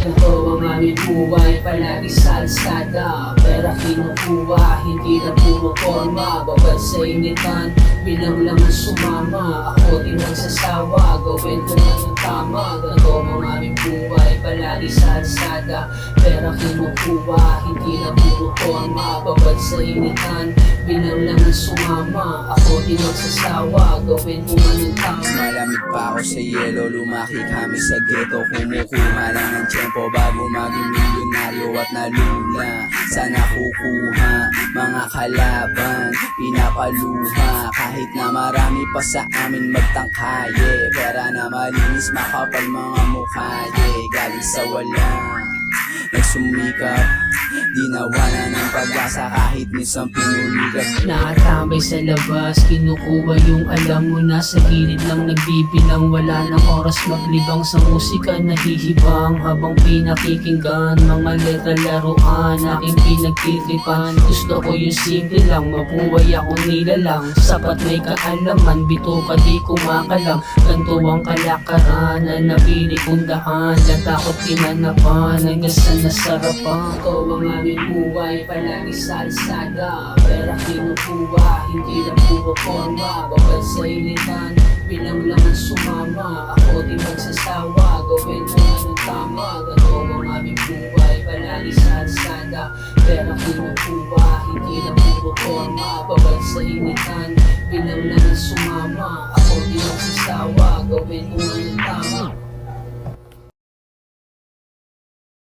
Ito ang aming buhay, palagi sa alsada. Pera kinukuha, hindi na puro forma. Babad sa initan, bilang laman sumama. Ako di magsasawa, gawin ko na ng tama. Ito ang aming buhay, palagi sa alsada. Pera kinukuha, hindi na puro forma. Babad sa initan, bilang laman sumama. Ako di magsasawa, gawin ko na ng tama. Malamig pa ako sa yelo, lumaki kami sa ghetto. Kumukuha lang ng tiyempo bago maging milyonaryo at nalula sa nakukuha. Mga kalaban, pinapaluha. Kahit na marami pa sa amin magtangkaye, pera na malinis, makapal mga mukhaye. Galing sa wala, nagsumikap, di nawala ng pag-asa kahit minsan pinulikat. Nakatambay sa labas, kinukuha yung alam mo. Nasa gilid lang nagbibilang, wala ng oras maglibang sa musika. Nahihibang habang pinakikinggan, mga letra laruan aking pinagtitripan. Gusto ko yung simple lang, mabuhay ako nilalang. Sapat may kaalaman, bito ka di kumakalam. Ganto ang kalakaran na napili kong daan. Natakot kinanapan, hanggang sa nasarapan. Ito ang aming buhay, palagi sa alsada. Pera kinukuha, hindi na puro forma. Babad sa initan, bilang laman sumama. Ako di magsasawa, gawin mo na ng tama. Ganto ang aming buhay, palagi sa alsada. Pera kinukuha, hindi na puro forma.